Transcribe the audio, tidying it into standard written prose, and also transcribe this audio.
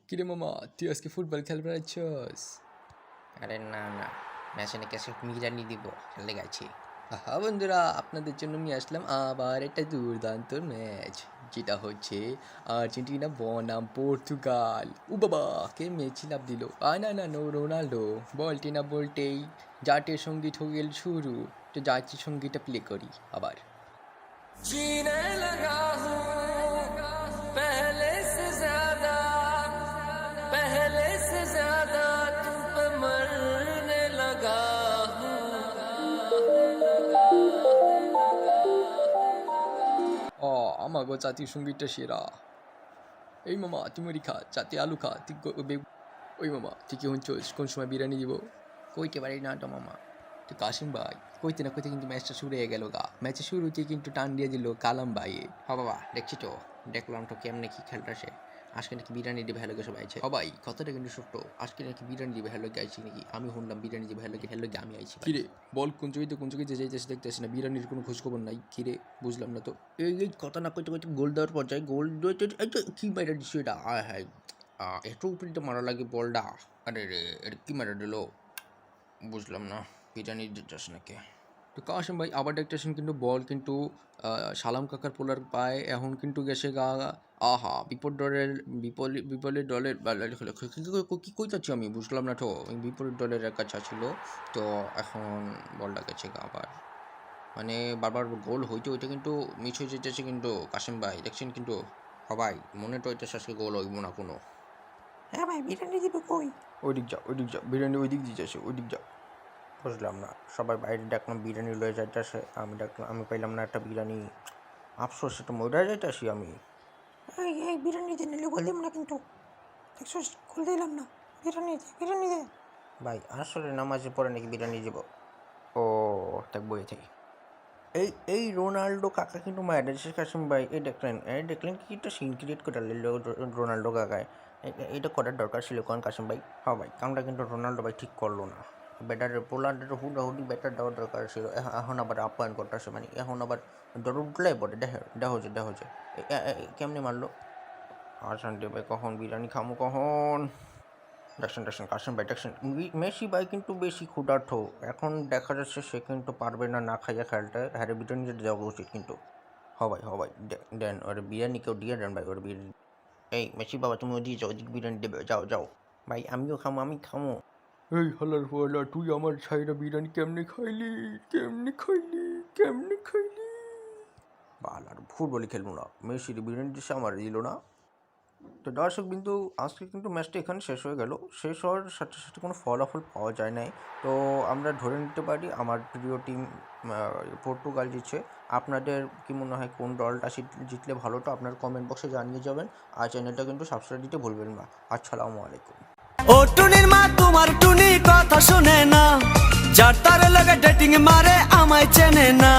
কিরে মামা, তুই আজকে ফুটবল খেলবে যাচ্ছস? আরে না না, ম্যাচে নাকি আজকে বিরিয়ানি দিব, খেলতে গেছি। হ্যাঁ বন্ধুরা, আপনাদের জন্য নিয়ে আসলাম আবার একটা দুর্দান্ত ম্যাচ, যেটা হচ্ছে আর্জেন্টিনা বনাম পর্তুগাল। ও বাবা, কে মেসি লাভ দিল? না না নো, রোনাল্ডো। বলটি না বলতেই জাতীয় সঙ্গীত হয়ে গেল শুরু। তো জাতীয় সঙ্গীতটা প্লে করি আবার। जीने लगा हूँ पहले से ज्यादा तुम पे मरने लगा हूँ। আমাগো জাতীয় সঙ্গীতটা সেরা। এই মামা, তুই মুড়ি খা, চাতে আলু খা, ওই মামা তুই কি হচ্ছিস? কোন সময় বিরিয়ানি দিব? কইতে পারি না তো মামা। তো কাশিম ভাই কইতে না কইতে কিন্তু ম্যাচটা শুরু হয়ে গেল গা। ম্যাচের শুরুতে কিন্তু টান দিয়ে দিল কালাম ভাই। বাবা দেখছি তো, দেখলাম তো কেমনে কি খেলতেছে। আজকে নাকি বিরিয়ানি দিবে হ্যালো সবাই আছে। ভাই কথাটা কিন্তু সত্য, আজকে নাকি বিরিয়ানি দিবে হ্যালো আইছি নাকি? আমি শুনলাম বিরিয়ানি দিবে হ্যালো আমি আইছি। কিরে বল, কোন চোখে যে যাইতেছে দেখতেছি না, বিরিয়ানির কোনো খোঁজ খবর নাই। কিরে বুঝলাম না তো। এই কথা না কইতে কইতে গোল দেওয়ার পর্যায়ে গোল কি মারা দিচ্ছে এটা? হ্যাঁ, একটু উপরে মারা লাগে বলটা। আরে রে, এটা কি মারা দিল বুঝলাম না। বিরিয়ানি দিতেছ নাকি? তো কাশিম ভাই আবার দেখতেছেন কিন্তু বল কিন্তু সালাম কাকার পোলার পায় এখন কিন্তু গেছে গা। আহা, বিপরীত দলের কি কইতাছি আমি বুঝলাম না তো। বিপরীত দলের কাছে ছিল, তো এখন বলটা গেছে গা আবার। মানে বারবার গোল হইতে হইতে কিন্তু মিস হয়ে যেতেছে কিন্তু কাশিম ভাই, দেখছেন কিন্তু সবাই মনে তো হইতেছে আজকে গোল হইব না কোনো। হ্যাঁ ভাই, বিরিয়ানি দিবে কই? ওই দিক যা বিরিয়ানি ওই দিক দিয়ে যাচ্ছে, ওই দিক যা। বুঝলাম না, সবাই বাইরে দেখলাম বিরিয়ানি লয়ে যাইতেছে, আমি পাইলাম না একটা বিরিয়ানি। আফসোস, একটু মরে যাইতেছি আমি। এই বিরিয়ানি দিয়ে নিলে গোল দিম না কিন্তু, দেখছো গোল দিলাম না। বিরিয়ানি দে ভাই আসলে নামাজে পরে নাকি বিরিয়ানি দিব? ও তাক বই থাকি। এই রোনাল্ডো কাকা কিন্তু ম্যাডেসের কাছে ভাই, দেখলেন কি একটা সিন ক্রিয়েট করে রোনাল্ডো কাকায়। এটা করার দরকার ছিল কোন কাসিম ভাই? হ্যাঁ ভাই, কামটা কিন্তু রোনাল্ডো ভাই ঠিক করলো না। ব্যাটারের পোলারের হুডাহুডি ব্যাটার দেওয়ার দরকার ছিল। এখন আবার আপ্যায়ন করতেছে, মানে এখন আবার দর উঠলে পড়ে দেখা হচ্ছে কেমনি মারলো। শান্তি ভাই, কখন বিরিয়ানি খামো কখন? দেখছেন কাসিম ভাই, দেখছেন মেসি ভাই কিন্তু বেশি ক্ষুধার্থ। এখন দেখা যাচ্ছে সে কিন্তু পারবে না খাইয়া খেলতে। হ্যাঁ, বিরিয়ানি দেওয়া উচিত কিন্তু। হবাই দেন ওর বিরিয়ানি, কেউ দিয়ে দেন ভাই ওর বিরিয়ানি। এই মেসি বাবা, তুমি ওদিকে যাও, ওদিকে বিরিয়ানি দেবে, যাও ভাই। আমি খামো। এই হালার ফালা, তুই আমার ছাইরা বিরিয়ানি কেমনে খাইলি? আর ফুটবলই খেলবো না, মেসির বিরিয়ানি দিচ্ছে আমার দিল না। তো দর্শক বিন্দু, আজকে কিন্তু ম্যাচটা এখানে শেষ হয়ে গেল। শেষ হওয়ার সাথে সাথে কোনো ফলাফল পাওয়া যায় নাই। তো আমরা ধরে নিতে পারি আমার প্রিয় টিম পর্তুগাল জিতছে। আপনাদের কি মনে হয় কোন দলটা জিতলে ভালো? তো আপনার কমেন্ট বক্সে জানিয়ে যাবেন। আর চ্যানেলটা কিন্তু সাবস্ক্রাইব দিতে ভুলবেন না। আসসালামু আলাইকুম। ও টুনির মা তোমার টুনি কথা শুনে না, যার তার লগে ডেটিং মারে আমায় চেনে না।